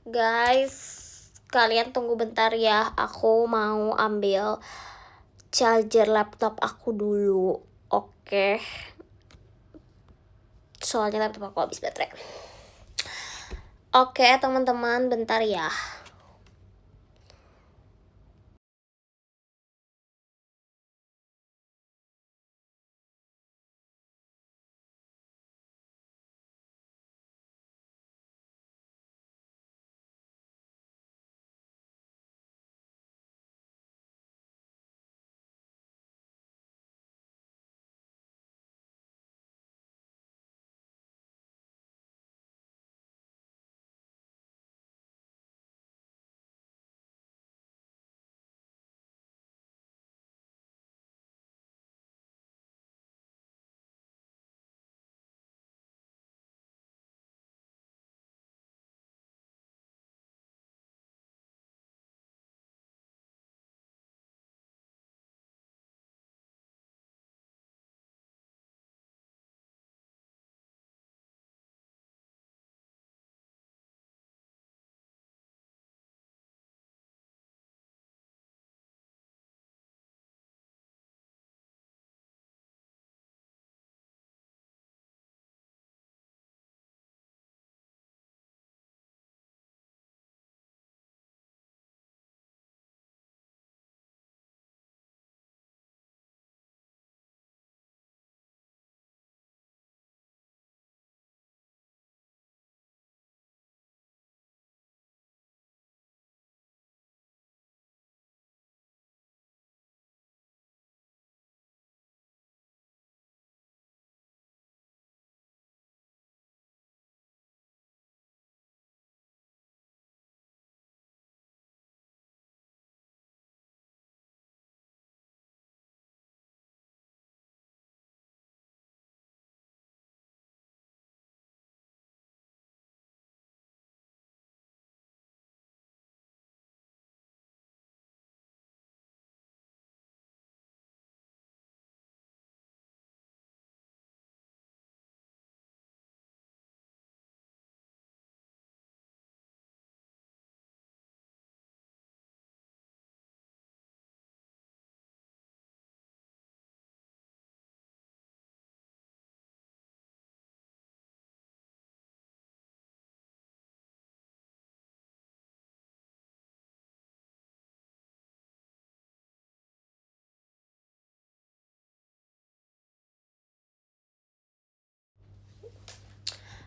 Guys, kalian tunggu bentar ya. Aku mau ambil charger laptop aku dulu. Oke. Soalnya laptop aku habis baterai. Oke, teman-teman, bentar ya.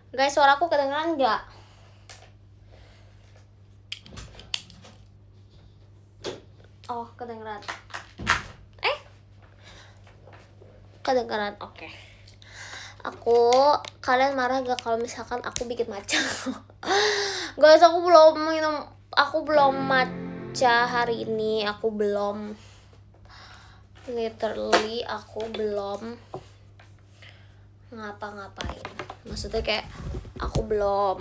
Guys, suaraku kedengeran nggak? Oh, kedengeran. Kedengeran, oke. Kalian marah gak kalau misalkan aku bikin matcha? Guys, aku belum matcha hari ini. Aku belum ngapa-ngapain. Maksudnya kayak aku belum.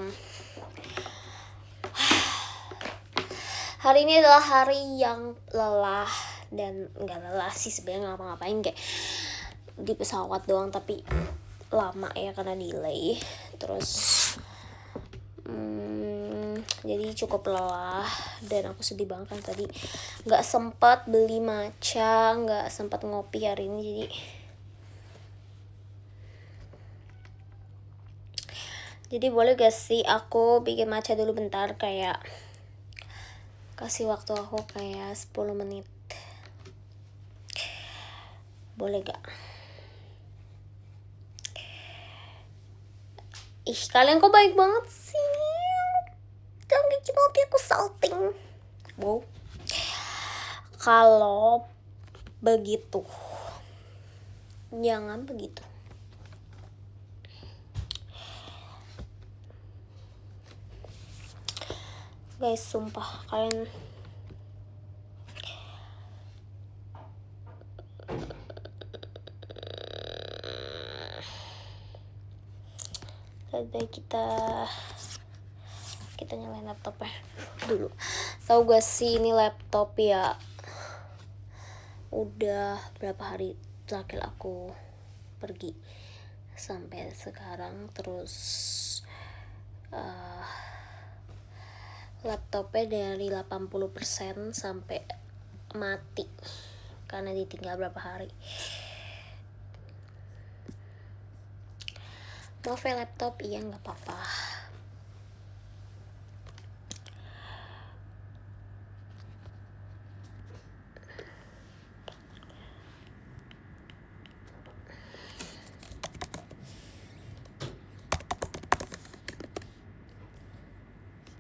Hari ini adalah hari yang lelah, dan nggak lelah sih sebenarnya, ngapa-ngapain kayak di pesawat doang, tapi lama ya karena delay. Terus jadi cukup lelah, dan aku sedih banget kan tadi nggak sempat beli matcha, nggak sempat ngopi hari ini. Jadi boleh gak sih aku bikin matcha dulu bentar, kayak kasih waktu aku kayak 10 menit. Boleh gak? Ih, kalian kok baik banget sih. Jangan gitu banget, aku salting. Wow. Kalau begitu, jangan begitu. Guys, sumpah kalian kita nyalain laptopnya dulu. Tahu gak sih, ini laptop ya udah berapa hari terakhir aku pergi sampai sekarang. Terus laptopnya dari 80% sampai mati karena ditinggal berapa hari. Maaf ya laptop, iya nggak apa-apa.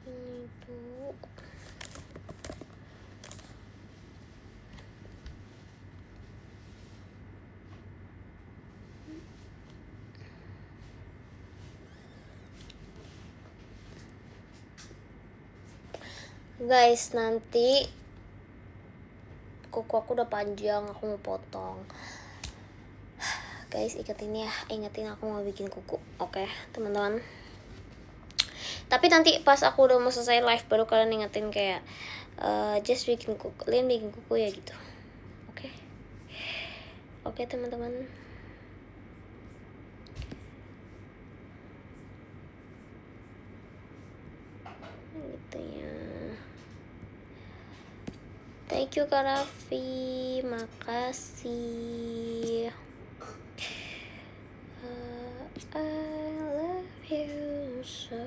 Ini Bu. Guys, nanti kuku aku udah panjang, aku mau potong. Guys, ingetin aku mau bikin kuku. Oke, teman-teman. Tapi nanti pas aku udah mau selesai live baru kalian ingetin kayak just bikin kuku, kalian bikin kuku ya gitu. Oke. Oke, teman-teman. Gitu ya. Thank you Kak Raffi, makasih. I love you so.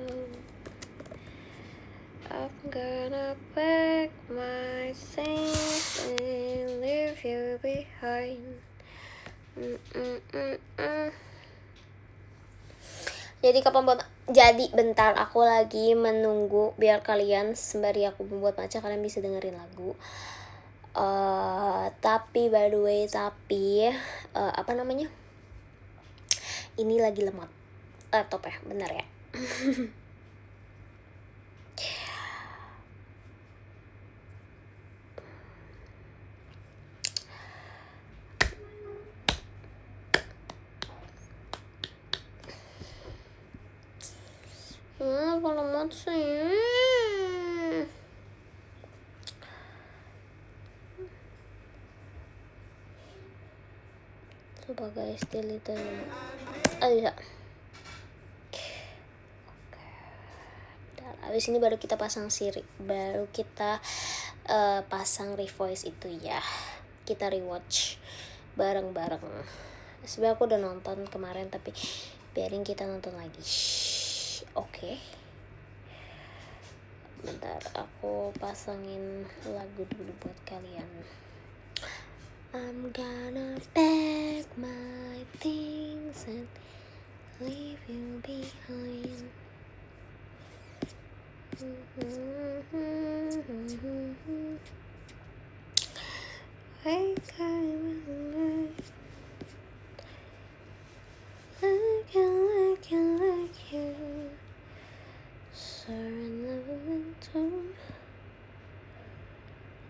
I'm gonna pack my things and leave you behind. Jadi bentar aku lagi menunggu biar kalian sembari aku membuat matcha kalian bisa dengerin lagu. Tapi by the way, apa namanya? Ini lagi lemot laptop ya, bener ya. Apa lemot sih? Coba guys, delete dulu. Bisa. Oke. Abis ini baru kita pasang pasang revoice itu ya. Kita rewatch bareng-bareng. Sebenarnya aku udah nonton kemarin tapi biarin kita nonton lagi. Oke. Bentar, aku pasangin lagu dulu buat kalian. I'm gonna pack my things and leave you behind. I can't like you.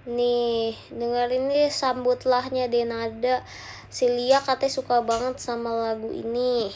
Nih, dengerin nih sambutlahnya Denada. Si Lia katanya suka banget sama lagu ini.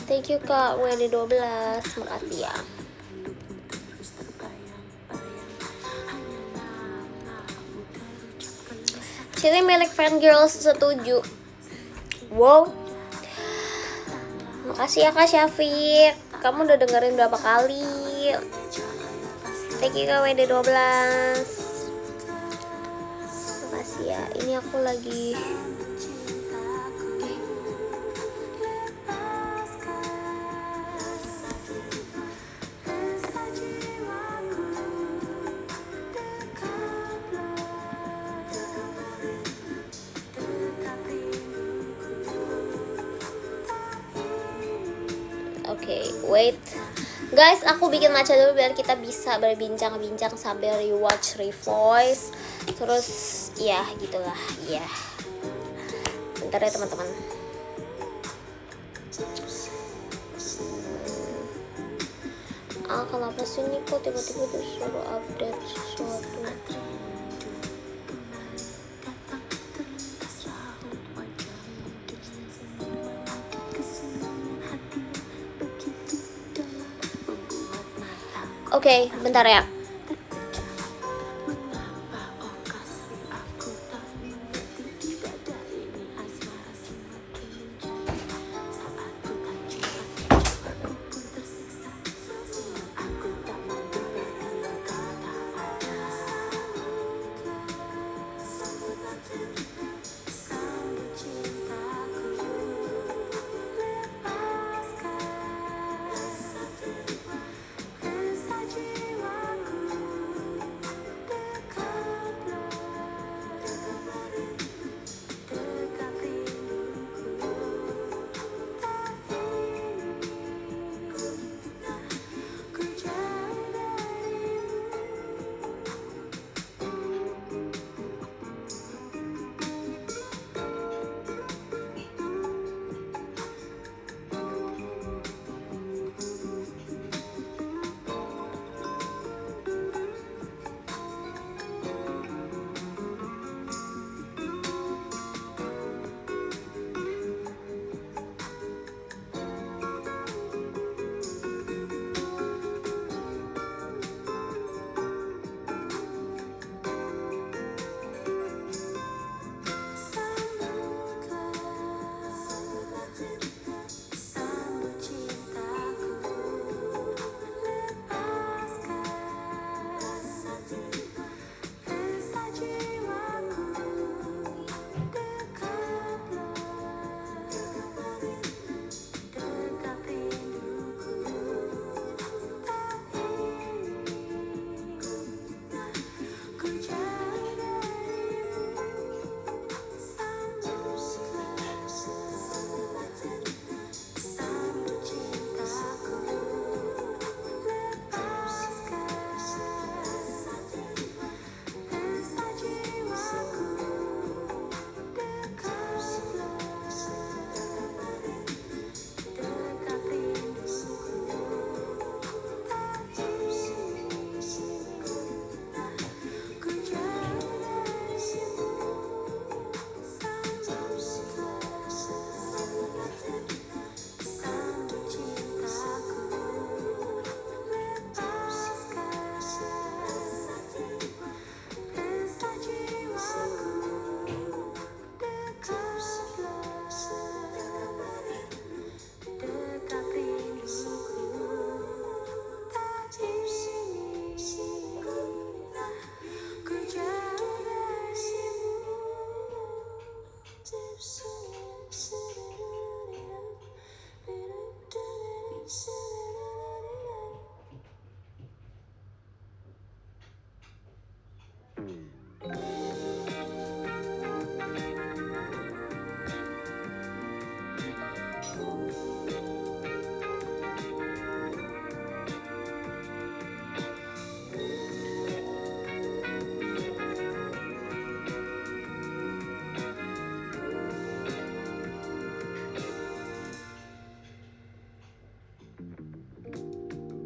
Thank you Kak WD12, makasih ya. Cili milik Fangirls setuju. Wow. Makasih ya Kak Syafiq. Kamu udah dengerin berapa kali? Thank you Kak WD12. Makasih ya. Ini aku lagi wait guys, aku bikin matcha dulu biar kita bisa berbincang-bincang sambil rewatch revoice. Terus ya gitulah ya. bentar ya teman-teman. Kenapa sih ini kok tiba-tiba disuruh update sesuatu? Oke, bentar ya.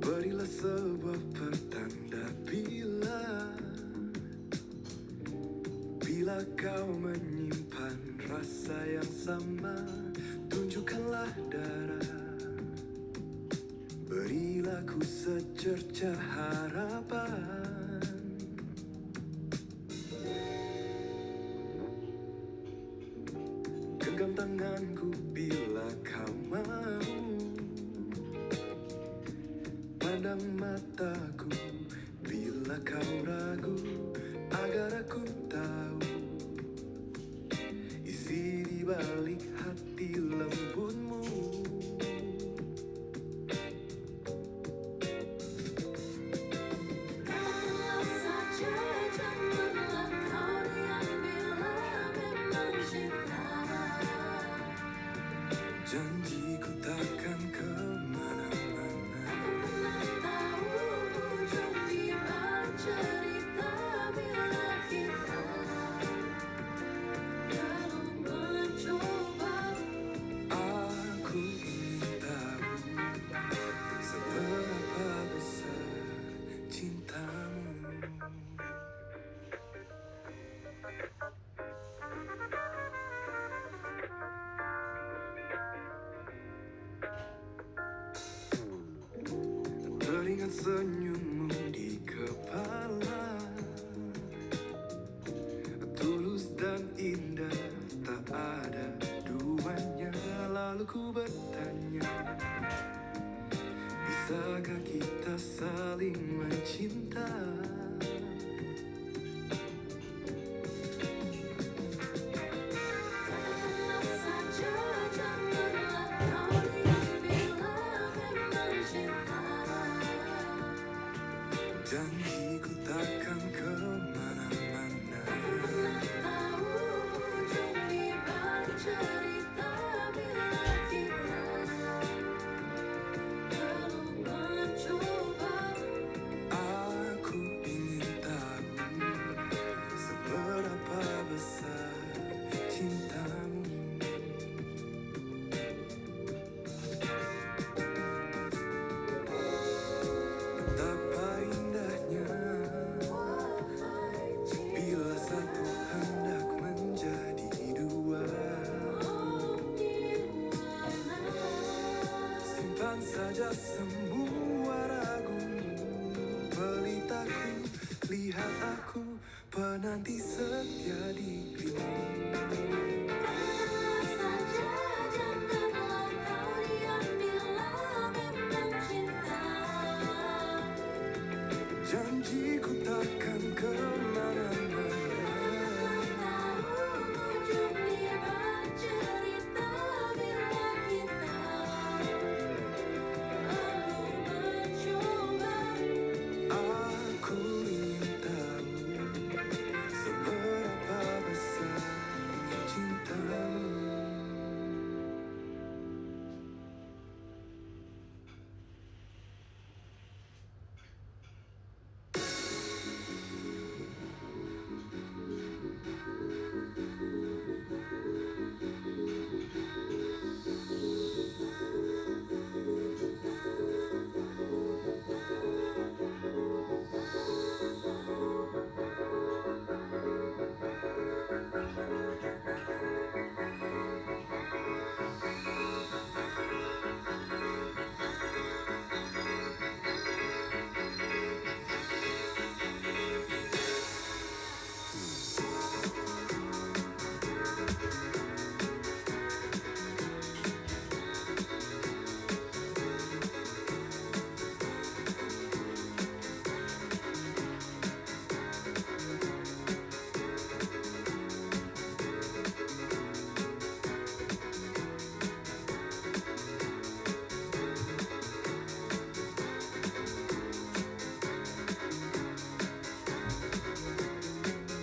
Berilah sebuah pertanda bila kau menyimpan rasa yang sama, tunjukkanlah darah. Berilah ku secerca harapan. Genggam tanganku bila kau mau, pandang mataku bila kau ragu, agar aku tahu isi di balik hati lembutmu. Katakanlah saja, janganlah kau diam bila memang cinta. Janjiku takkan kemana-mana. Takkan pernah tahu ujung di balik cerita bila kita belum mencoba. senyummu di kepala, tulus dan indah tak ada duanya. Lalu ku bertanya, bisakah kita saling mencinta? Katakanlah saja, janganlah kau diam bila memang cinta. Janjiku takkan kemana-mana. Pernah tahu ujung di balik cerita bila kita belum mencoba. Aku ingin tahu seberapa besar cintamu. Betapa indahnya Wahai bila satu hendak menjadi dua. Simpan saja semua ragumu, pelitaku, lihat aku, penanti setia dirimu. Katakanlah saja, janganlah kau diam bila memang cinta. Janjiku takkan kemana-mana. Tahu ujung di balik cerita bila kita belum mencoba. Aku ingin tahu seberapa besar cintamu.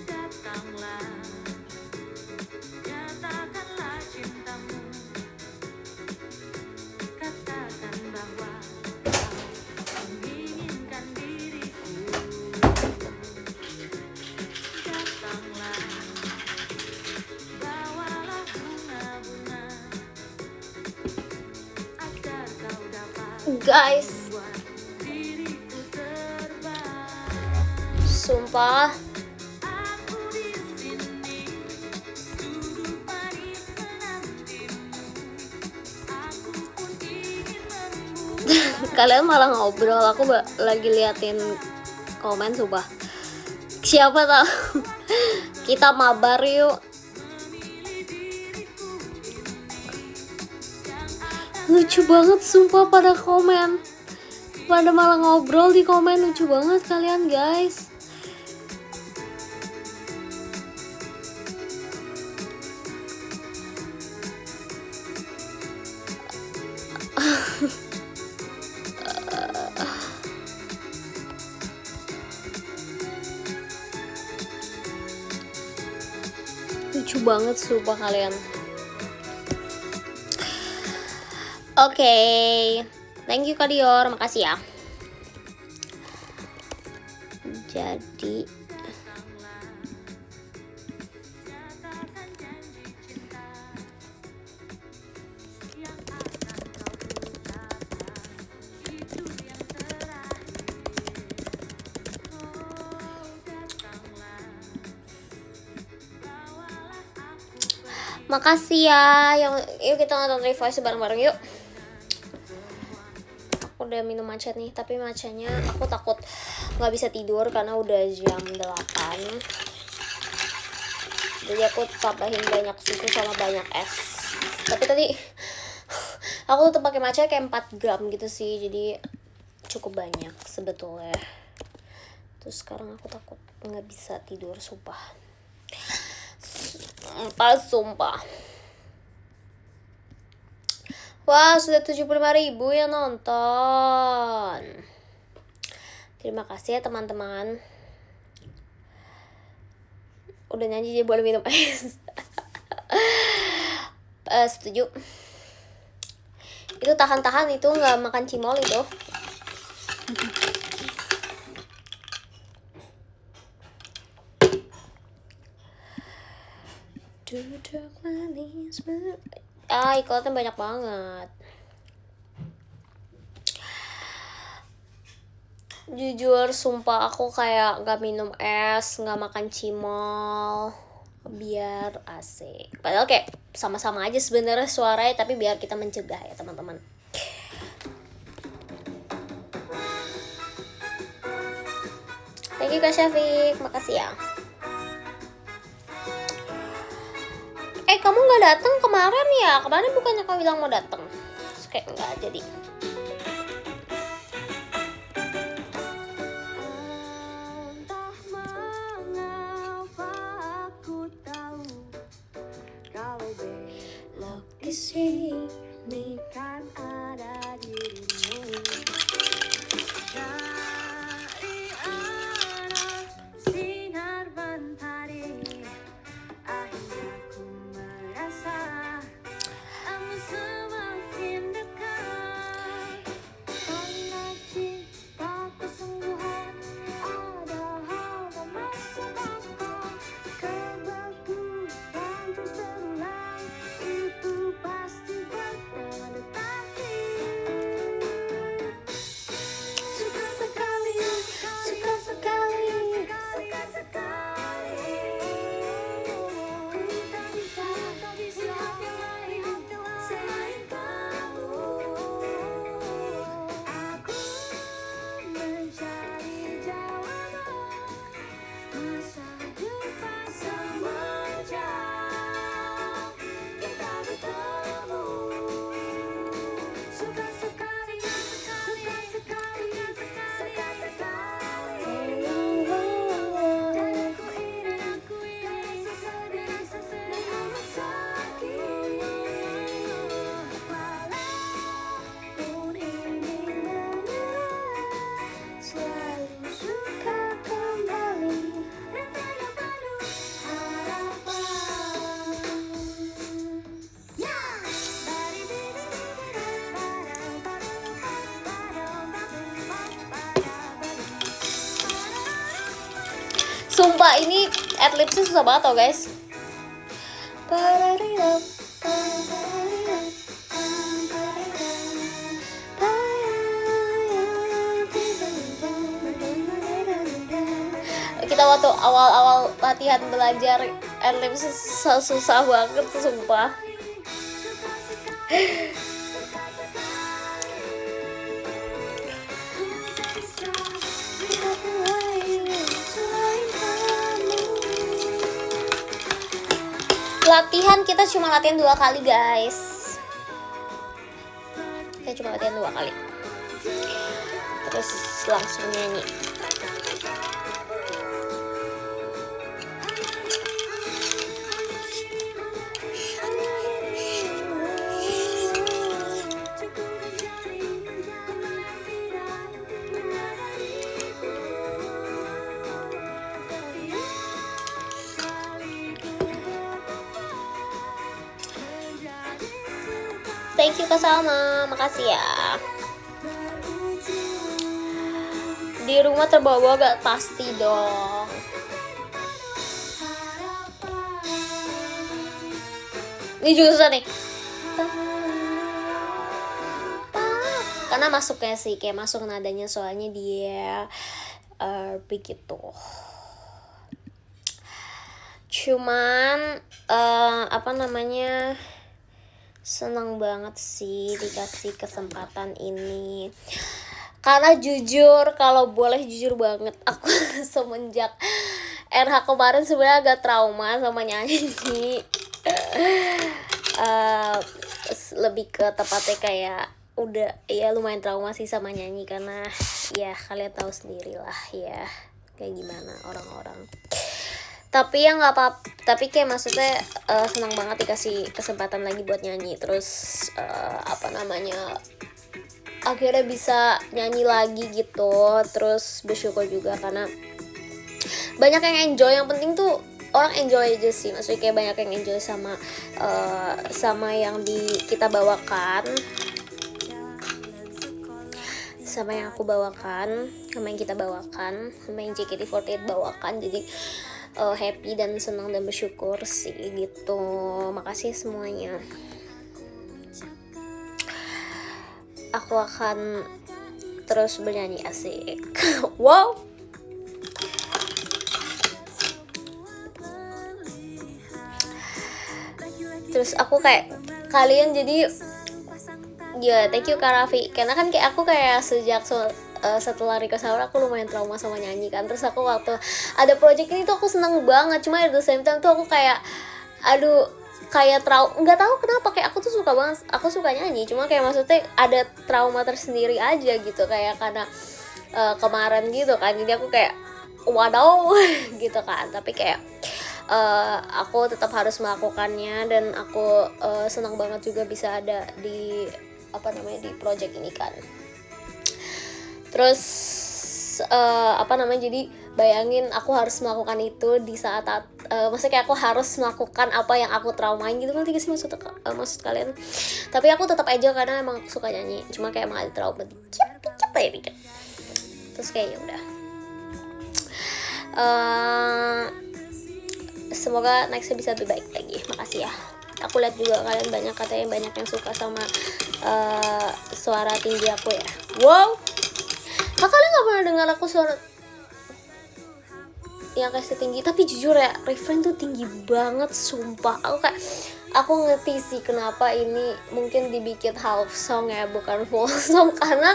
Datanglah, nyatakanlah cintamu. Katakan bahwa kau menginginkan diriku. Datanglah, bawalah bunga-bunga agar kau dapat Guys, membuat diriku terbang. sumpah Aku di sini duduk manis menantimu. Aku pun ingin membuka. kalian malah ngobrol, aku lagi liatin komen. Sumpah, siapa tahu kita mabar yuk. Lucu banget sumpah pada komen, pada malah ngobrol di komen. Lucu banget kalian guys. Lucu banget sumpah kalian. Oke, thank you Kak Dior, makasih ya. Jadi Nyatakan janji cinta yang akan kau ucapkan itu yang terakhir. Oh, datanglah, bawalah aku. makasih ya. Yuk kita nonton Revoice bareng-bareng yuk. udah minum matcha nih, tapi matchanya aku takut nggak bisa tidur karena udah jam 8. Jadi aku tambahin banyak susu sama banyak es. Tapi tadi aku tuh pakai matcha kayak 4 gram gitu sih, jadi cukup banyak sebetulnya. Terus sekarang aku takut nggak bisa tidur, sumpah. Sumpah. Wah, sudah 75.000 yang nonton. Terima kasih ya teman-teman. Udah nyanyi jadi boleh minum es. Setuju. Itu tahan-tahan itu nggak makan cimol itu. Duduk manis iklannya banyak banget. Jujur, sumpah aku kayak gak minum es, gak makan cimol, biar asik. Padahal kayak sama-sama aja sebenarnya suaranya, tapi biar kita mencegah ya teman-teman. Thank you Kak Syafiq, makasih ya. Kamu nggak datang kemarin ya? Kemarin bukannya kamu bilang mau datang? Terus kayak nggak jadi. Entah mengapa aku tahu kalau belok di sini kan ada dirimu. Dari arah sinar mentari akhirnya ku merasa kamu semakin dekat. Karena cinta kesungguhan ada hal tak masuk akal. Kebetulan terus berulang, itu pasti bertanda takdir. Suka sekali, suka sekali, suka sekali. Ku tak bisa lihat yang lain selain kamu. Aku mencari jawaban masa depan semenjak kita bertemu. Suka sekali, suka sekali, suka sekali. Dan aku ingin rasa sedih amat sakit. Walaupun ini menyerah, selalu suka kembali. Rasanya penuh harapan. Sumpah ini adlibsnya susah banget tau guys. Kita waktu awal-awal latihan belajar adlibs susah banget sumpah. Latihan kita cuma latihan 2 kali guys. Kita cuma latihan 2 kali. Terus langsung nyanyi. Thank you Kak Salma, makasih ya. Di rumah terbawa gak? Pasti dong. Ini juga susah nih. Karena masuknya sih, kayak masuk nadanya, soalnya dia begitu. Cuman apa namanya, senang banget sih dikasih kesempatan ini. Karena jujur, kalau boleh jujur banget, aku semenjak RH kemarin sebenarnya agak trauma sama nyanyi. Lebih ke tepatnya kayak udah ya lumayan trauma sih sama nyanyi, karena ya kalian tahu sendiri lah ya kayak gimana orang-orang. Tapi ya nggak apa, tapi kayak maksudnya senang banget dikasih kesempatan lagi buat nyanyi. Terus akhirnya bisa nyanyi lagi gitu. Terus bersyukur juga karena banyak yang enjoy. Yang penting tuh orang enjoy aja sih, maksudnya kayak banyak yang enjoy sama yang kita bawakan, sama yang aku bawakan, sama yang kita bawakan, sama yang JKT48 bawakan. Jadi happy dan senang dan bersyukur sih gitu. Makasih semuanya. Aku akan terus bernyanyi asik. Wow. Terus aku kayak kalian jadi ya thank you Kak Raffi, karena kan kayak aku kayak sejak setelah Rika Sahur aku lumayan trauma sama nyanyi kan. Terus aku waktu ada project ini tuh aku seneng banget, cuma at the same time tuh aku kayak aduh kayak nggak tahu kenapa, kayak aku tuh suka banget, aku suka nyanyi, cuma kayak maksudnya ada trauma tersendiri aja gitu kayak karena kemarin gitu kan. Jadi aku kayak waduh gitu kan, tapi kayak aku tetap harus melakukannya dan aku senang banget juga bisa ada di di project ini kan. Terus jadi bayangin aku harus melakukan itu di saat maksudnya kayak aku harus melakukan apa yang aku traumain gitu, ngerti gak sih maksud kalian? Tapi aku tetap aja karena emang suka nyanyi, cuma kayak emang ada trauma dikit ya. Terus kayak ya udah. Semoga nextnya bisa lebih baik lagi. Makasih ya. Aku lihat juga kalian katanya banyak yang suka sama suara tinggi aku ya. Wow. Kalian nggak pernah dengar aku suara yang kayak setinggi, tapi jujur ya refrain tuh tinggi banget sumpah. Aku ngerti sih kenapa ini mungkin dibikin half song ya, bukan full song, karena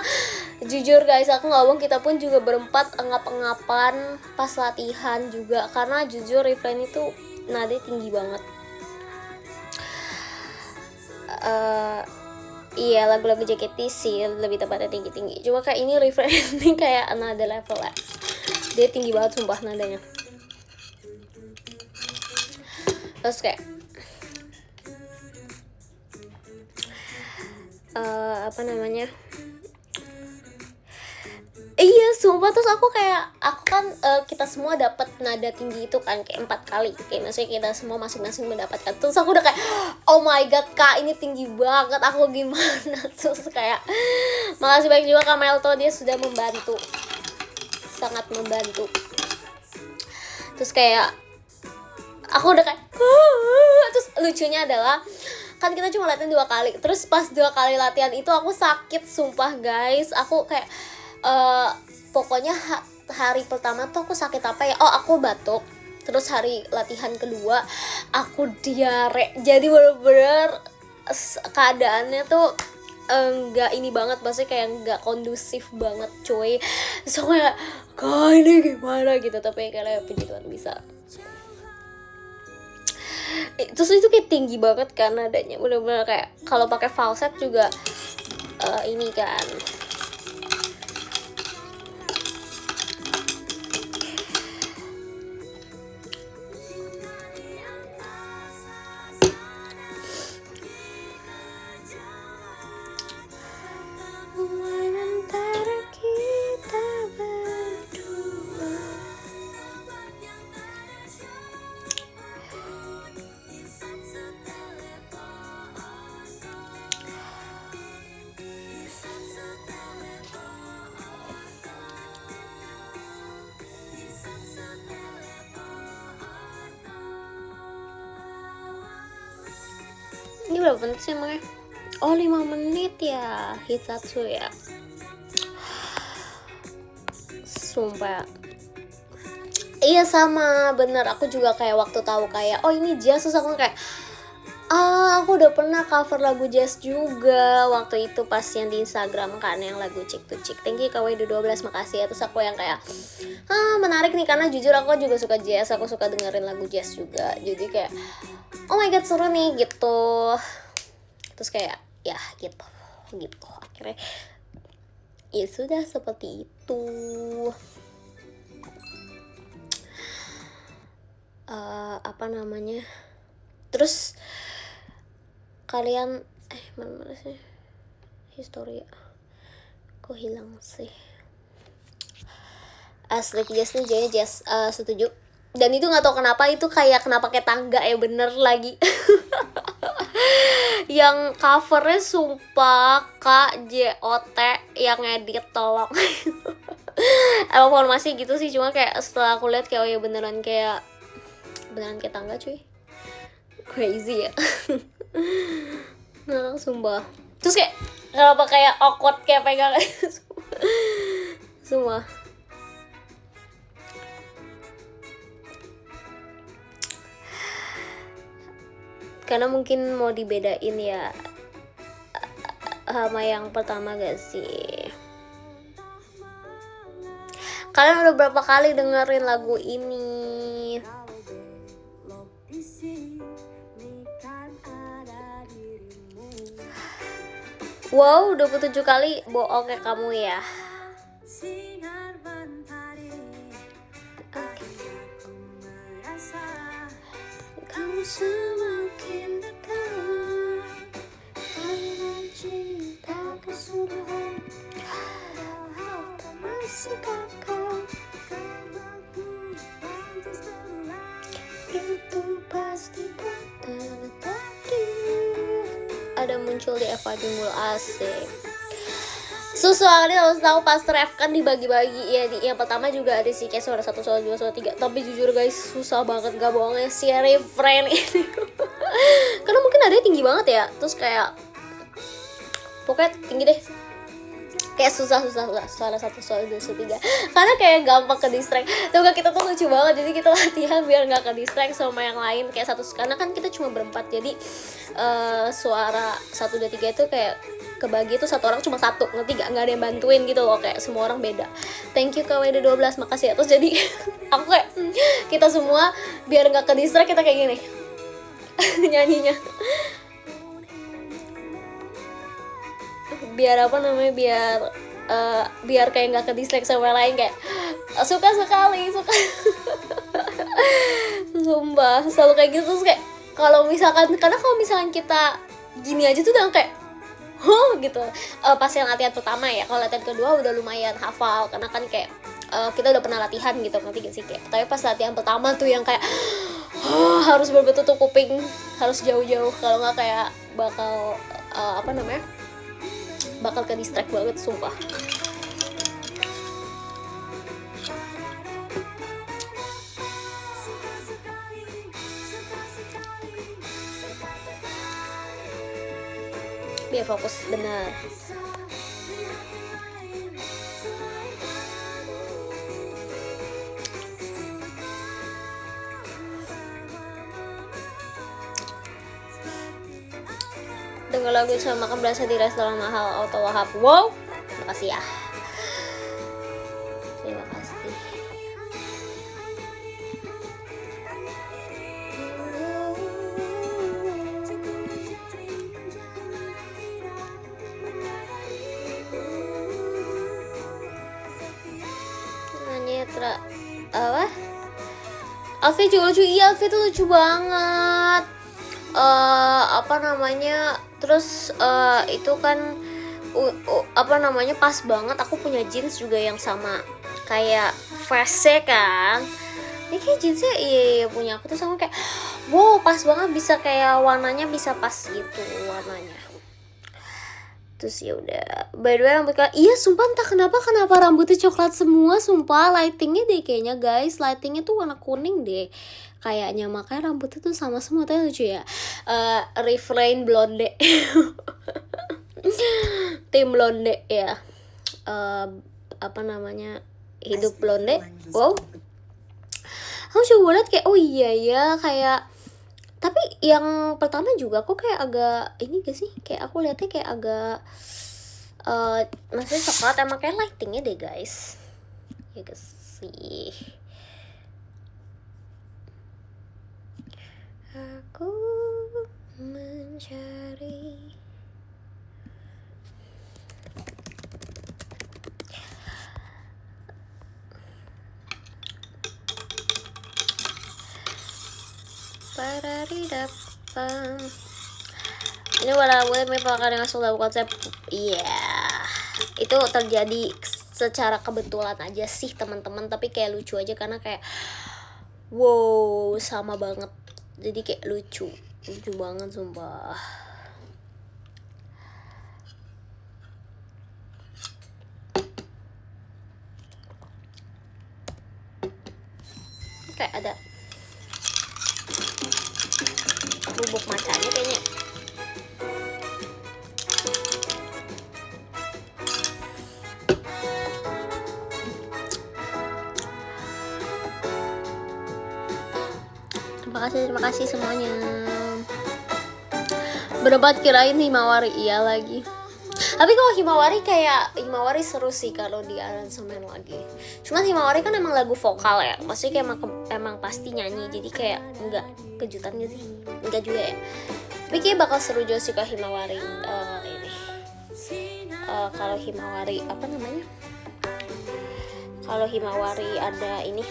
jujur guys aku nggak bohong, kita pun juga berempat engap-engapan pas latihan juga, karena jujur refrain itu nadanya tinggi banget. Iya lagu-lagu JKT sih lebih tepatnya tinggi-tinggi, cuma kayak ini refrain ini kayak another level lah, dia tinggi banget sumpah nadanya. Terus kayak iya sumpah. Terus aku kan kita semua dapat nada tinggi itu kan kayak 4 kali, kayak maksudnya kita semua masing-masing mendapatkan. Terus aku udah kayak oh my god Kak ini tinggi banget, aku gimana. Terus kayak makasih banyak juga Kak Melto, dia sudah membantu, sangat membantu. Terus kayak aku udah kayak terus lucunya adalah kan kita cuma latihan 2 kali. Terus pas 2 kali latihan itu aku sakit sumpah guys. Aku kayak pokoknya hari pertama tuh aku sakit apa ya, aku batuk. Terus hari latihan kedua aku diare. Jadi bener-bener keadaannya tuh nggak ini banget, maksudnya kayak nggak kondusif banget cuy. So kayak ini gimana gitu, tapi kayak puji Tuhan bisa. Terus itu kayak tinggi banget kan nadanya, bener-bener kayak kalau pakai falset juga ini kan. Ini berapa menit sih emangnya? Oh 5 menit ya Hitsatsu ya. Sumpah. Iya sama bener, aku juga kayak waktu tahu kayak oh ini jazz, terus aku kayak Aku udah pernah cover lagu jazz juga waktu itu pas yang di Instagram kan, yang lagu Chick to Chick. Thank you KW12, makasih ya. Terus aku yang kayak menarik nih karena jujur aku juga suka jazz, aku suka dengerin lagu jazz juga. Jadi kayak oh my god seru nih gitu. Terus kayak ya gitu akhirnya ya sudah seperti itu. Apa namanya, terus kalian mana sih Historia kok hilang sih. Asli jazz nih jadinya jazz, setuju. Dan itu nggak tahu kenapa itu kayak tangga ya, bener lagi. Yang covernya sumpah Kak JOT yang edit, tolong. Emang formasi gitu sih, cuma kayak setelah aku lihat kayak oh ya beneran kayak tangga cuy, crazy ya. Nah, sumpah. Terus kayak kenapa kayak awkward kayak pegang sumpah. Karena mungkin mau dibedain ya sama yang pertama gak sih? Kalian udah berapa kali dengerin lagu ini? Wow, 27 kali bohong kayak kamu ya. Kamu semakin dekat karena cinta keseluruhan, padahal tak masih kakak. Itu pasti pada takdir. Ada muncul di Eva Jumul, asik. Susu kalian harus tahu Pastor F kan dibagi-bagi ya, di yang pertama juga ada sih kayak suara 1, suara 2, suara 3. Tapi jujur guys susah banget gak bohongnya si refrain ini. Karena mungkin adanya tinggi banget ya, terus kayak pokoknya tinggi deh, kayak susah suara 1, suara 2, suara 3. Karena kayak gampang ke distract. Tuh kita tuh lucu banget, jadi kita latihan biar nggak ke distract sama yang lain kayak satu, karena kan kita cuma berempat, jadi suara 1, 2, 3 itu kayak kebagi itu satu orang cuma satu, ngerti gak? Nggak ada yang bantuin gitu loh, kayak semua orang beda. Thank you KWD12, makasih ya. Terus jadi aku kayak kita semua biar nggak ke distract kita kayak gini nyanyinya, biar apa namanya, biar kayak nggak ke distract sama yang lain, kayak suka sekali sumpah selalu kayak gitu. Terus kayak kalau misalkan kita gini aja tuh udah kayak gitu. Pas yang latihan pertama ya, kalau latihan kedua udah lumayan hafal karena kan kayak kita udah pernah latihan gitu, ngerti gak sih kayak. Tapi pas latihan pertama tuh yang kayak harus betul-betul tutup kuping, harus jauh-jauh, kalau nggak kayak bakal bakal ke distract banget sumpah. Biar fokus benar. Dengar lagu sama makan berasa di restoran mahal Auto Wahab. Wow, makasih ya. Terima kasih. Netra apa? Alfie juga lucu, iya Alfie tuh lucu banget. Apa namanya, terus itu kan apa namanya, pas banget. Aku punya jeans juga yang sama kayak face kan. Ini kayak jeansnya iya punya aku tuh sama, kayak wow pas banget, bisa kayak warnanya bisa pas gitu warnanya. Terus ya udah, by the way rambut kalian, iya sumpah entah kenapa rambutnya coklat semua, sumpah lightingnya deh kayaknya guys, lightingnya tuh warna kuning deh kayaknya, makanya rambutnya tuh sama semua. Tapi lucu ya, refrain blonde. Tim blonde ya, apa namanya, hidup blonde. Wow, aku coba lihat kayak oh iya ya, kayak Tapi yang pertama juga kok kayak agak ini gak sih? Kayak aku lihatnya kayak agak maksudnya coklat emang kayak lightingnya deh guys. Ya gak sih? Aku mencari Pararidapam. Ini wala merupakan yang sudah konsep. Iya, itu terjadi secara kebetulan aja sih teman-teman, tapi kayak lucu aja karena kayak wow sama banget, jadi kayak lucu banget sumpah. Kayak ada bubuk macanya kayaknya. Terima kasih semuanya. Berdebat kirain Himawari, iya lagi. Tapi kalau Himawari seru sih kalau di aransemen lagi. Cuman Himawari kan emang lagu vokal ya, maksudnya kayak emang pasti nyanyi, jadi kayak enggak kejutan gak sih? Enggak juga ya. Tapi kayak bakal seru juga sih kalau Himawari ini. Kalau Himawari apa namanya? Kalau Himawari ada ini,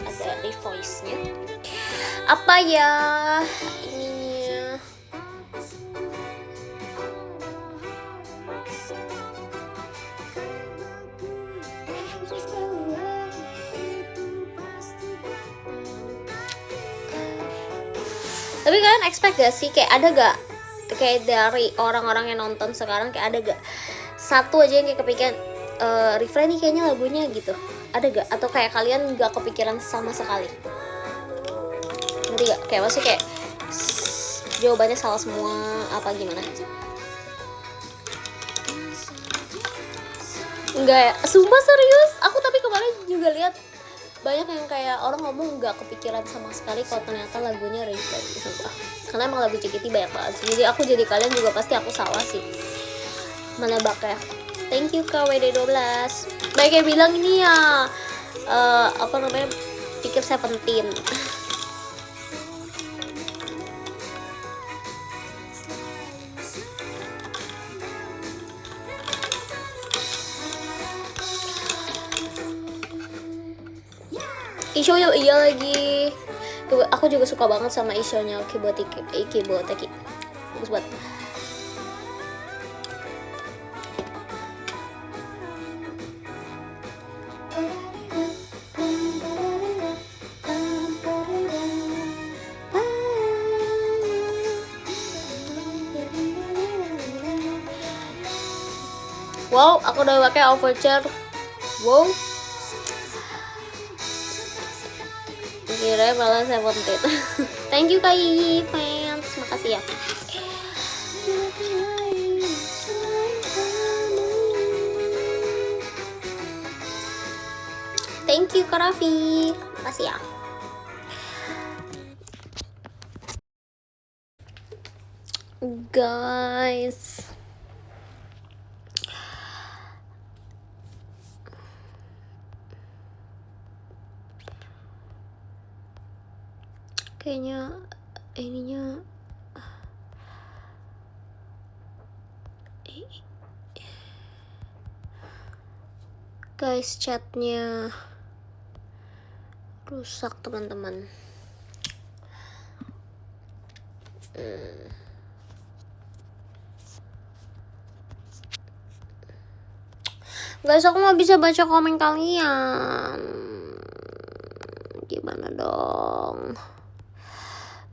ada revoice-nya. Apa ya ininya? Tapi kalian expect gak sih kayak ada gak kayak dari orang-orang yang nonton sekarang kayak ada gak satu aja yang kayak kepikiran refrain nih kayaknya lagunya gitu, ada gak? Atau kayak kalian gak kepikiran sama sekali? Ngerti gak? Kayak maksudnya kayak jawabannya salah semua apa gimana? Enggak ya, sumpah serius. Aku tapi kemarin juga lihat banyak yang kayak orang ngomong nggak kepikiran sama sekali kalau ternyata lagunya Reflex, sumpah. Karena emang lagu JKT banyak banget sih. Jadi aku jadi kalian juga pasti aku salah sih menebaknya. Thank you KWD12. Banyak yang bilang ini ya apa namanya, pikir 17. Isho iya lagi. Aku juga suka banget sama Isho-nya Kiboteki. Bagus banget. Wow, aku udah pakai overture. Wow. Kira malah 17. Thank you Kai fans, makasih ya. Thank you Kak Raffi, makasih ya. Guys, kayaknya ininya guys, chatnya rusak teman-teman. Guys, aku nggak bisa baca komen kalian. Gimana dong?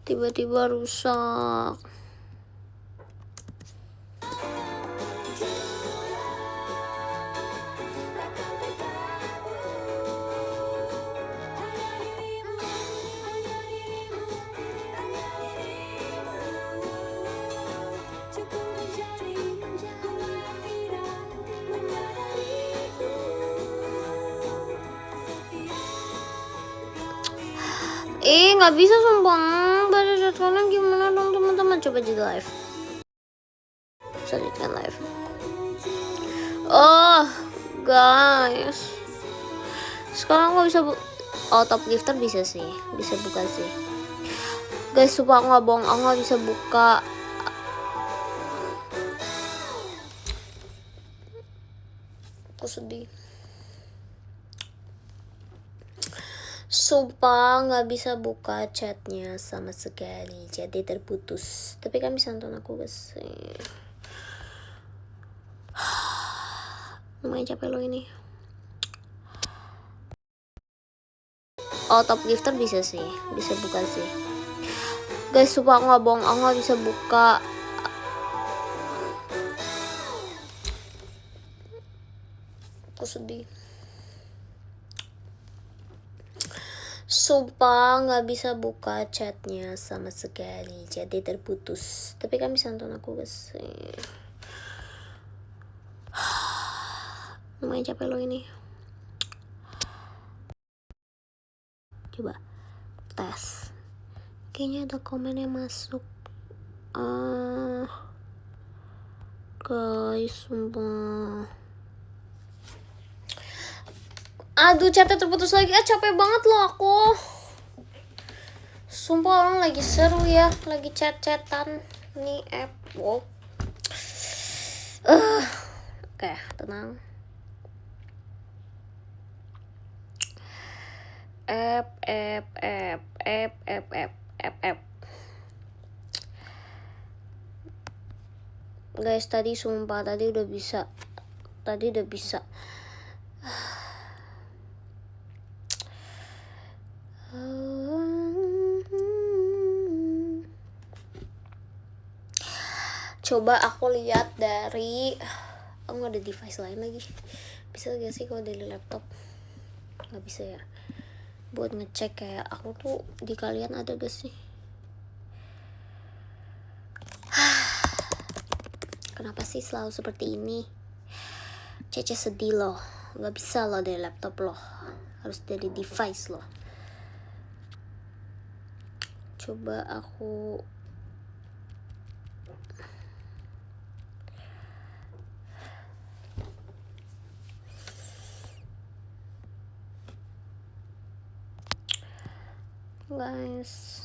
Tiba-tiba rusak. Nggak bisa sumpah baca chat kalian coba jadi live. Selanjutkan live. Oh guys, sekarang aku bisa top gifter bisa sih, bisa buka sih. Guys, sumpah aku nggak bohong, aku nggak bisa buka. Aku sedih. Sumpah nggak bisa buka chatnya sama sekali, jadi terputus. Tapi kan bisa nonton aku guys. Lumayan capek lo ini. Top gifter bisa sih, bisa buka sih. Guys, sumpah aku nggak bohong, aku nggak bisa buka. Aku sedih. Sumpah nggak bisa buka chatnya sama sekali, jadi terputus. Tapi kan bisa nonton aku guys. Lumayan capek lo ini. Coba tes. Kayaknya ada komen yang masuk. Guys, sumpah. Aduh, chatnya terputus lagi. Capek banget loh aku. Sumpah orang lagi seru ya, lagi chat-chatan nih app. Wow. Oke, tenang. App. Guys, tadi sumpah tadi udah bisa. Coba aku lihat dari, aku nggak ada device lain lagi. Bisa gak sih kalau dari laptop? Nggak bisa ya. Buat ngecek kayak aku tuh di kalian ada gak sih? Kenapa sih selalu seperti ini? Cece sedih loh. Nggak bisa loh dari laptop loh. Harus dari device loh. Coba aku guys.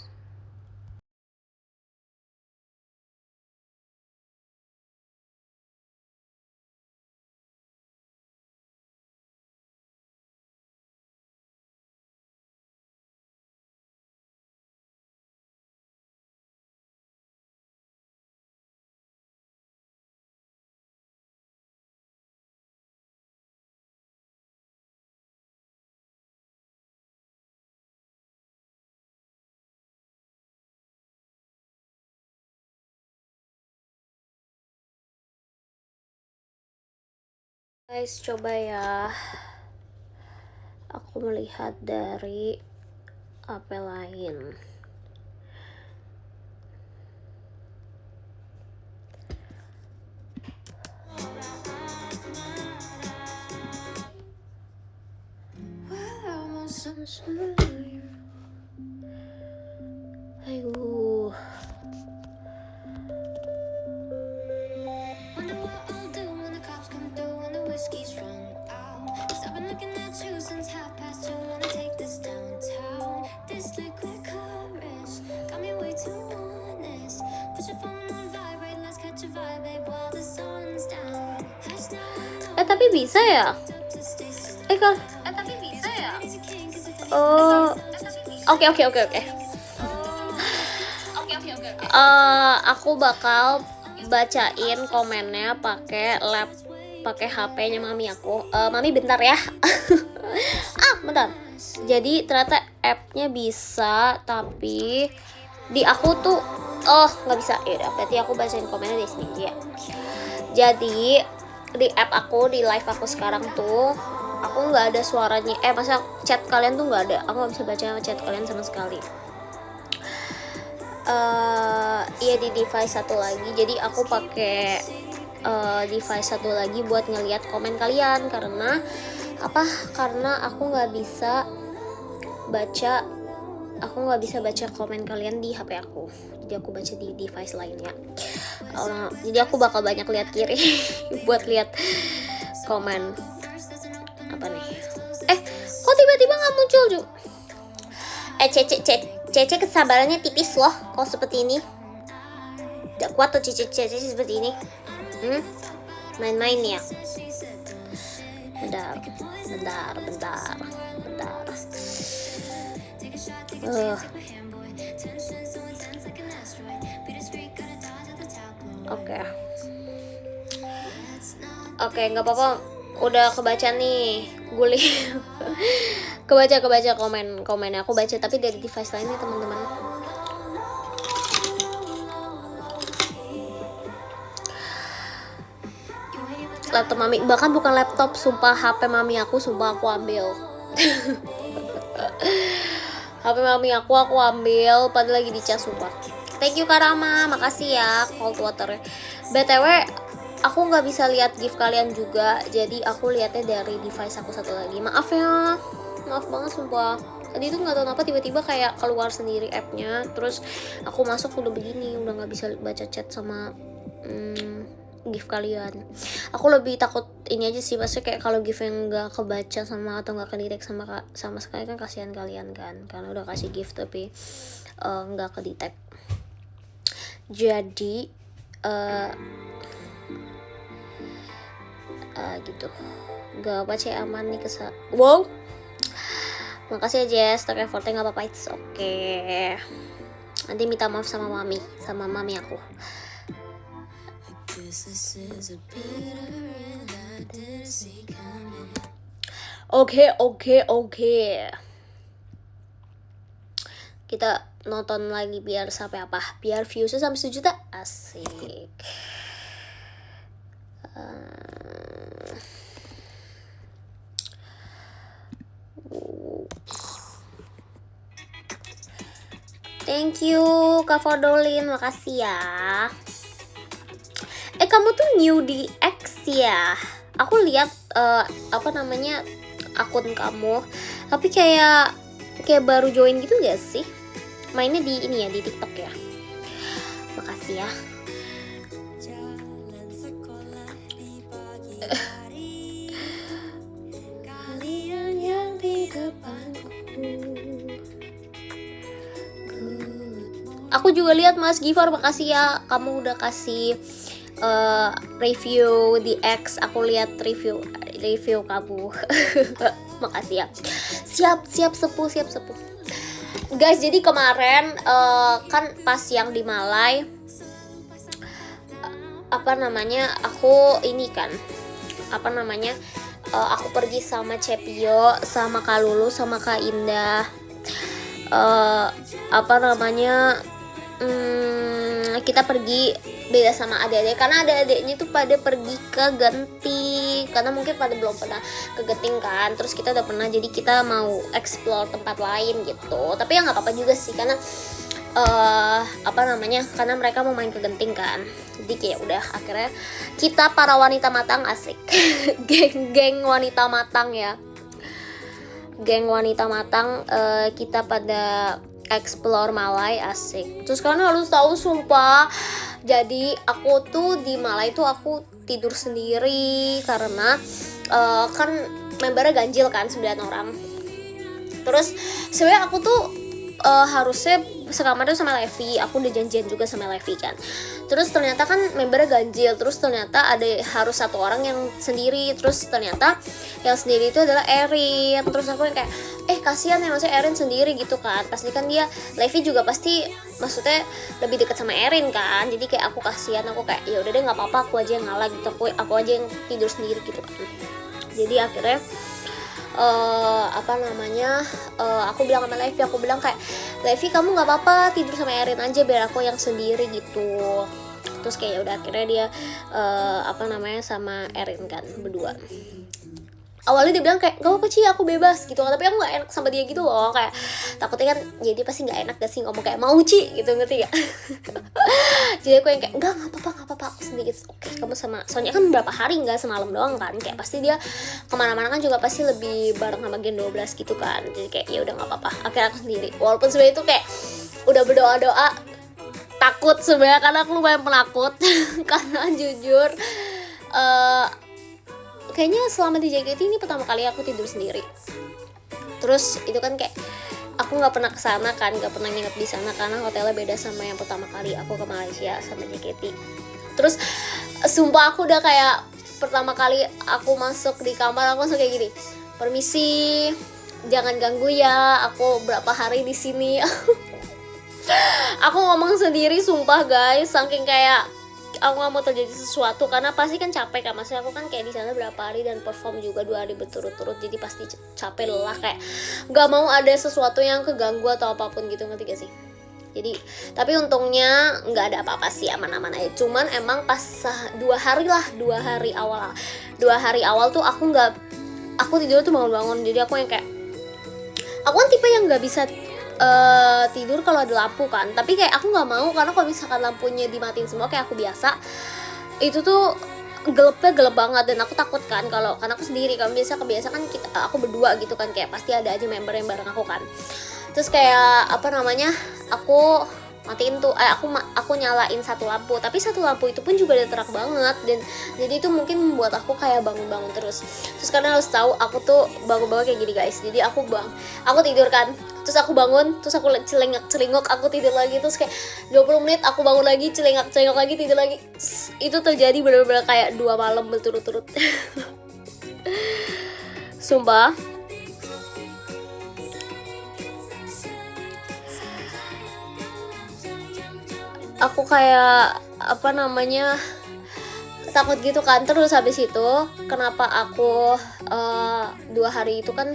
Guys, coba ya. Aku melihat dari apa lain. Aduh. Wonder what I'll do when the cops come through and the whiskey's run out. 'Cause I've been looking at you since 2:30. Wanna take this downtown. This liquid courage got me way too honest. Put your phone on vibrate, let's catch a vibe, babe, while the sun's down. Hash now, Tapi bisa ya? up to stay so. Tapi bisa ya? He's a king 'cause if Oh, oke. Aku bakal bacain komennya pakai HP-nya mami aku. Mami bentar ya. Bentar. Jadi ternyata app-nya bisa, tapi di aku tuh nggak bisa. Ya, berarti aku bacain komennya di sini ya. Jadi di app aku, di live aku sekarang tuh, aku nggak ada suaranya. Masa chat kalian tuh nggak ada. Aku nggak bisa baca chat kalian sama sekali. Iya, di device satu lagi. Jadi aku pakai device satu lagi buat ngelihat komen kalian. Karena apa? Karena aku nggak bisa baca aku nggak bisa baca komen kalian di HP aku, jadi aku baca di device lainnya. Jadi aku bakal banyak lihat kiri buat lihat komen. Apa nih? Kok tiba-tiba nggak muncul Ju? Cece kesabarannya tipis loh kalau seperti ini. Gak kuat tuh Cece seperti ini. Main-main ya. Bentar. Oke, nggak apa-apa. Udah kebaca nih, guling. kebaca komen aku baca, tapi dari device lainnya teman-teman. Laptop mami, bahkan bukan laptop, sumpah HP mami aku, sumpah aku ambil. HP mami aku ambil padahal lagi dicas, sumpah. Thank you Karama, makasih ya cold water. BTW aku nggak bisa lihat gift kalian juga, jadi aku lihatnya dari device aku satu lagi. Maaf ya, maaf banget sumpah. Tadi tuh nggak tahu kenapa tiba-tiba kayak keluar sendiri appnya, terus aku masuk udah begini, udah nggak bisa baca chat sama gift kalian. Aku lebih takut ini aja sih, maksudnya kayak kalau gift yang nggak kebaca sama atau nggak kedirect sama sekali kan kasihan kalian kan, karena udah kasih gift tapi nggak kedirect. Jadi gitu, gak apa sih, aman nih wow, makasih ya Jess, tak effortnya nggak apa-apa, it's okay. Nanti minta maaf sama mami aku. Oke. Kita nonton lagi biar sampai apa? Biar viewsnya sampai 1 juta. Asik. Thank you Kak Fodolin, makasih ya. Kamu tuh new di X ya? Aku lihat akun kamu, tapi kayak baru join gitu gak sih? Mainnya di ini ya, di TikTok ya. Makasih ya. Kalian yang di depanku. Aku juga lihat Mas Givar, makasih ya, kamu udah kasih review di X. Aku lihat review kamu. Makasih ya. Siap sepuh. Guys, jadi kemarin kan pas yang di Malai, aku ini kan aku pergi sama Cepio, sama Kak Lulu, sama Kak Indah. Kita pergi beda sama adik-adik, karena adik-adiknya tuh pada pergi ke Genting, karena mungkin pada belum pernah ke Genting kan. Terus kita udah pernah, jadi kita mau explore tempat lain gitu. Tapi ya nggak apa-apa juga sih, karena karena mereka mau main ke Genting kan. Jadi kayak udah, akhirnya kita para wanita matang, asik. geng wanita matang ya, geng wanita matang, kita pada explore Malai, asik. Terus kalian harus tahu sumpah, jadi aku tuh di Malai tuh aku tidur sendiri karena kan membernya ganjil kan, 9 orang. Terus sebenarnya aku tuh harusnya sekamar tuh sama Levi, aku udah janjian juga sama Levi kan. Terus ternyata kan membernya ganjil, terus ternyata harus 1 orang yang sendiri. Terus ternyata yang sendiri itu adalah Erin. Terus aku yang kayak kasihan ya, maksudnya Erin sendiri gitu kan. Pasti kan Levi juga pasti maksudnya lebih dekat sama Erin kan. Jadi kayak aku kasihan, aku kayak ya udah deh nggak apa-apa, aku aja yang ngalah gitu, aku aja yang tidur sendiri gitu kan. Jadi akhirnya aku bilang sama Levi, aku bilang kayak, Levi kamu nggak apa-apa tidur sama Erin aja, biar aku yang sendiri gitu. Terus kayak udah akhirnya dia sama Erin kan berdua. awalnya dia bilang kayak gak apa-apa Ci, aku bebas gitu kan, tapi aku nggak enak sama dia gitu loh, kayak takutnya kan jadi pasti nggak enak gak sih ngomong kayak mau Ci gitu, ngerti gak? Jadi aku yang kayak enggak apa-apa aku sendiri, oke kamu sama, soalnya kan berapa hari nggak semalam doang kan, kayak pasti dia kemana-mana kan juga pasti lebih bareng sama Gen 12 gitu kan, jadi kayak ya udah nggak apa-apa, akhirnya aku sendiri. Walaupun sebenarnya itu kayak udah berdoa-doa, takut sebenarnya karena aku lumayan penakut karena jujur kayaknya selama di JKT ini pertama kali aku tidur sendiri. Terus itu kan kayak aku nggak pernah kesana kan, nggak pernah nginep di sana karena hotelnya beda sama yang pertama kali aku ke Malaysia sama JKT. Terus sumpah aku udah kayak pertama kali aku masuk di kamar aku langsung kayak gini, permisi jangan ganggu ya, aku berapa hari di sini. Aku ngomong sendiri sumpah guys, saking kayak aku gak mau terjadi sesuatu, karena pasti kan capek kan, maksudnya aku kan kayak di sana berapa hari dan perform juga 2 hari berturut-turut, jadi pasti capek lelah, kayak gak mau ada sesuatu yang keganggu atau apapun gitu, ngerti gak sih? Jadi tapi untungnya nggak ada apa-apa sih, aman-aman aja. Cuman emang pas 2 hari awal tuh aku tidur tuh bangun-bangun, jadi aku yang kayak aku kan tipe yang nggak bisa tidur kalau ada lampu kan, tapi kayak aku nggak mau karena kalau misalkan lampunya dimatiin semua kayak aku biasa, itu tuh gelapnya gelap banget dan aku takut kan, kalau karena aku sendiri kan kebiasa kan aku berdua gitu kan, kayak pasti ada aja member yang bareng aku kan. Terus kayak aku matiin tuh aku nyalain satu lampu, tapi satu lampu itu pun juga udah terang banget, dan jadi itu mungkin membuat aku kayak bangun-bangun terus karena harus tahu aku tuh bangun-bangun kayak gini guys. Jadi aku tidur kan, terus aku bangun, terus aku celingak aku tidur lagi, terus kayak 20 menit aku bangun lagi, celingak lagi, tidur lagi. Terus itu terjadi benar-benar kayak 2 malam berturut-turut. Sumpah. Aku kayak takut gitu kan. Terus habis itu kenapa aku 2 hari itu kan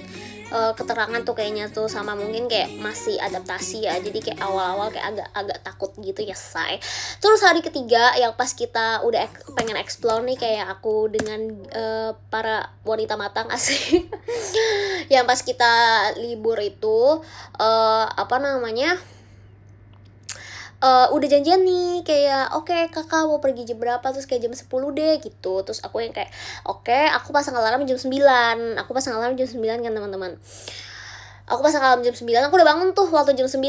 keterangan tuh kayaknya tuh sama mungkin kayak masih adaptasi ya, jadi kayak awal-awal kayak agak takut gitu ya say. Terus hari ketiga yang pas kita udah pengen explore nih, kayak aku dengan para wanita matang asik yang pas kita libur itu udah janjian nih kayak oke, kakak mau pergi jam berapa, terus kayak jam 10 deh gitu. Terus aku yang kayak oke, aku pasang alarm jam 9 kan teman-teman. Aku pasang alarm jam 9, aku udah bangun tuh waktu jam 9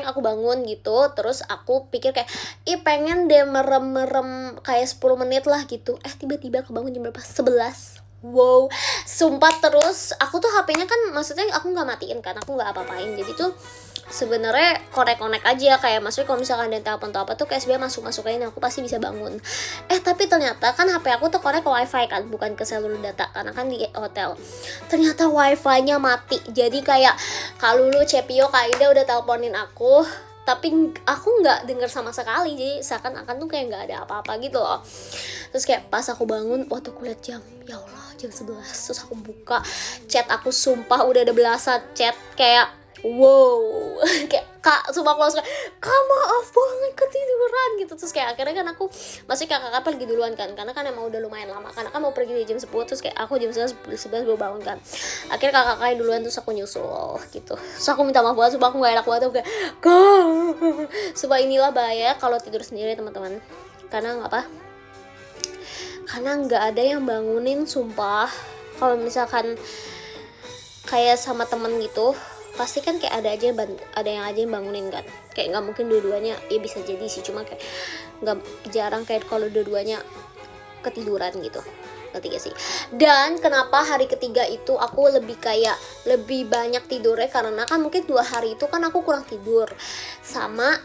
aku bangun gitu. Terus aku pikir kayak pengen deh merem kayak 10 menit lah gitu. Tiba-tiba aku bangun jam berapa? 11. Wow, sumpah. Terus aku tuh HP-nya kan maksudnya aku nggak matiin kan, aku nggak apa-apain, jadi tuh sebenarnya konek aja, kayak maksudnya kalau misalkan ada telepon atau apa tuh kayak sebenarnya masuk aja, aku pasti bisa bangun. Tapi ternyata kan HP aku tuh konek ke wifi kan, bukan ke seluler data karena kan di hotel. Ternyata wifi-nya mati, jadi kayak kalau lu Cepio Kaida udah teleponin aku, tapi aku nggak dengar sama sekali, jadi seakan-akan tuh kayak nggak ada apa-apa gitu loh. Terus kayak pas aku bangun, waktu aku liat jam, ya Allah jam 11. Terus aku buka chat aku, sumpah udah ada belasan chat kayak wow. Kayak kak, sumpah aku langsung kayak maaf banget ketiduran gitu. Terus kayak akhirnya kan aku masih kakak pergi duluan kan, karena kan emang udah lumayan lama, karena kan mau pergi di jam 10. Terus kayak aku jam 11 baru bangun kan. Akhirnya kakak duluan, terus aku nyusul gitu. Terus aku minta maaf banget, sumpah aku gak enak banget. Aku kayak kak, sumpah inilah bahaya kalau tidur sendiri teman-teman, karena nggak ada yang bangunin sumpah. Kalau misalkan kayak sama temen gitu, pasti kan kayak ada yang aja yang bangunin kan, kayak nggak mungkin dua-duanya, ya bisa jadi sih, cuma kayak nggak jarang kayak kalau dua-duanya ketiduran gitu, ngerti gak sih? Dan kenapa hari ketiga itu aku lebih banyak tidurnya, karena kan mungkin 2 hari itu kan aku kurang tidur, sama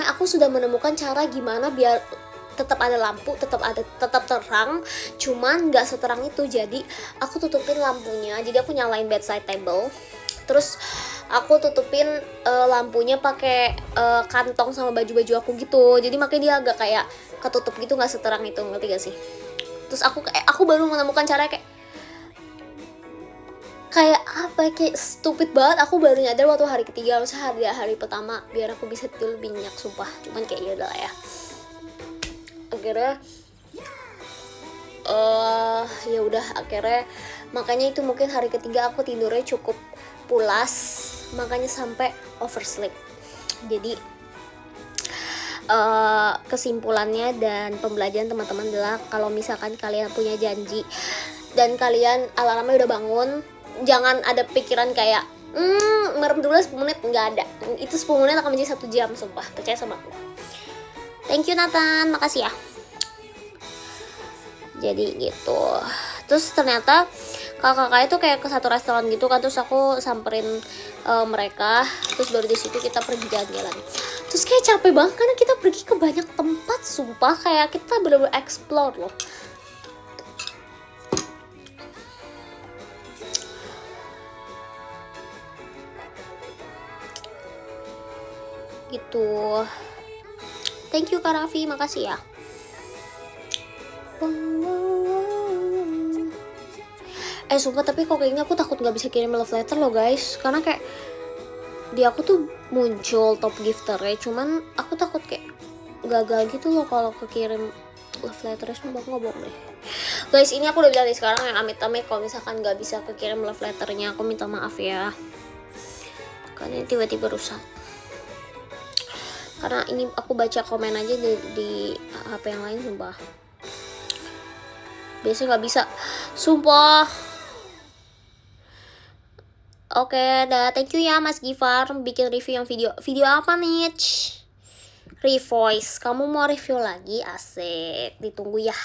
aku sudah menemukan cara gimana biar tetap ada lampu, tetap terang, cuman nggak seterang itu. Jadi aku tutupin lampunya, jadi aku nyalain bedside table, terus aku tutupin lampunya pakai kantong sama baju aku gitu, jadi makanya dia agak kayak ketutup gitu, nggak seterang itu, ngerti gak sih? Terus aku baru menemukan cara kayak stupid banget, aku baru nyadar waktu hari ketiga, harusnya hari pertama biar aku bisa tidur lebih nyenyak sumpah. Cuman kayak yaudah lah ya, akhirnya ya udah akhirnya, makanya itu mungkin hari ketiga aku tidurnya cukup pulas, makanya sampai oversleep. Jadi kesimpulannya dan pembelajaran teman-teman adalah kalau misalkan kalian punya janji dan kalian alarmnya udah bangun, jangan ada pikiran kayak merem dulu 10 menit, nggak ada. Itu 10 menit akan menjadi 1 jam, sumpah, percaya sama aku. Thank you Nathan, makasih ya. Jadi gitu. Terus ternyata kakak-kakak itu kayak ke satu restoran gitu kan, terus aku samperin mereka, terus baru di situ kita pergi jalan-jalan. Terus kayak capek banget karena kita pergi ke banyak tempat, sumpah, kayak kita bener-bener explore loh. Gitu. Thank you Kak Raffi, makasih ya. Sumpah, tapi kok kayaknya aku takut nggak bisa kirim love letter loh guys, karena kayak di aku tuh muncul top gifternya, cuman aku takut kayak gagal gitu loh kalau kekirim love letter. Sumpah nggak bohong deh guys, ini aku udah bilang nih sekarang, yang amit-amit kalau misalkan nggak bisa kekirim love letternya, aku minta maaf ya, karena ini tiba-tiba rusak. Karena ini aku baca komen aja di HP yang lain, sumpah biasanya nggak bisa, sumpah. Oke, dah, thank you ya Mas Gifar bikin review yang video apa nih? Revoice, kamu mau review lagi? Asik, ditunggu ya.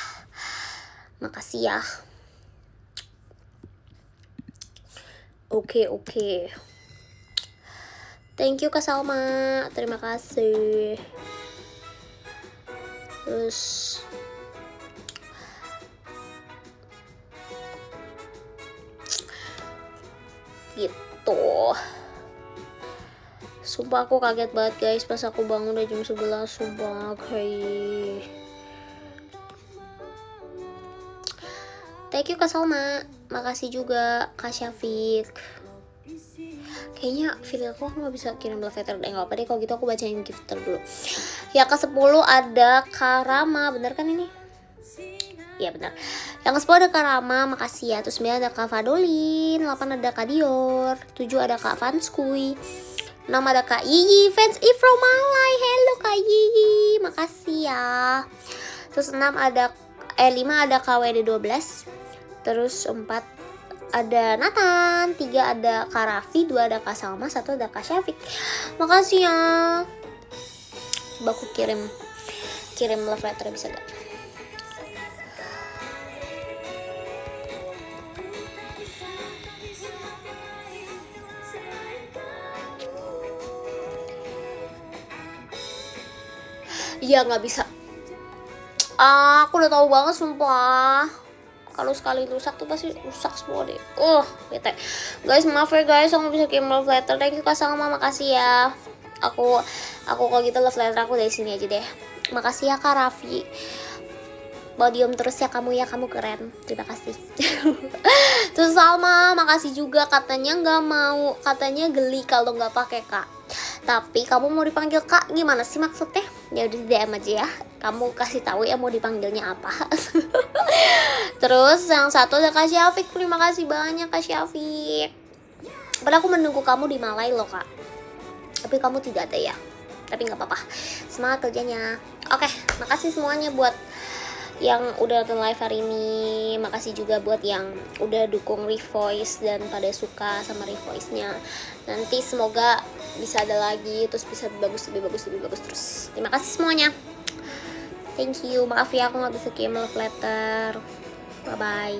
Makasih ya. Oke. Thank you Kak Salma, terima kasih. Terus gitu. Sumpah aku kaget banget guys pas aku bangun udah jam 11, sumpah. Kayak thank you Kak Salma, makasih juga Kak Syafiq. Kayaknya feeling aku nggak bisa kirim love letter deh, nggak apa deh kalau gitu aku bacain gifter dulu ya. Ke-10 ada Kak Rama, bener kan ini? Iya benar. Yang ke-10 ada Kak Rama, makasih ya. Terus 9 ada Kak Fadolin, 8 ada Kak Dior, 7 ada Kak Fanskui, 6 ada Kak Yiyi, fans from Malay. Hello Kak Yiyi, makasih ya. Terus 5 ada Kak WD12. Terus 4 ada Nathan, 3 ada Kak Raffi, 2 ada Kak Salma, 1 ada Kak Syafiq. Makasih ya. Coba aku kirim love letter, bisa gak? Iya nggak bisa. Aku udah tahu banget sumpah. Kalau sekali rusak tuh pasti rusak semua deh. Bete. Guys, maaf ya guys, aku bisa kirim love letter. Thank you Kak Salma, makasih ya. Aku kalau gitu love letter aku dari sini aja deh. Makasih ya Kak Raffi. Podium terus ya kamu keren. Terima kasih. Terus Salma, makasih juga, katanya nggak mau, katanya geli kalau nggak pakai Kak. Tapi kamu mau dipanggil Kak, gimana sih maksudnya? Ya udah DM aja ya. Kamu kasih tahu ya mau dipanggilnya apa. Terus yang satu ada Kak Syafiq. Terima kasih banyak Kak Syafiq. Padahal aku menunggu kamu di Malay loh Kak. Tapi kamu tidak ada ya. Tapi nggak apa-apa. Semangat kerjanya. Oke, makasih semuanya buat yang udah nonton live hari ini. Makasih juga buat yang udah dukung Revoice dan pada suka sama Revoice-nya. Nanti semoga bisa ada lagi, terus bisa lebih bagus terus. Terima kasih semuanya. Thank you. Maaf ya aku nggak bisa kirim love letter. Bye bye.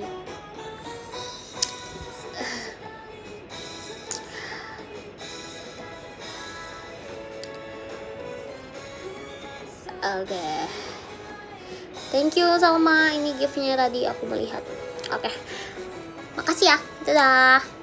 Oke. Thank you Salma, ini gift-nya tadi aku melihat. Oke. Makasih ya. Dadah.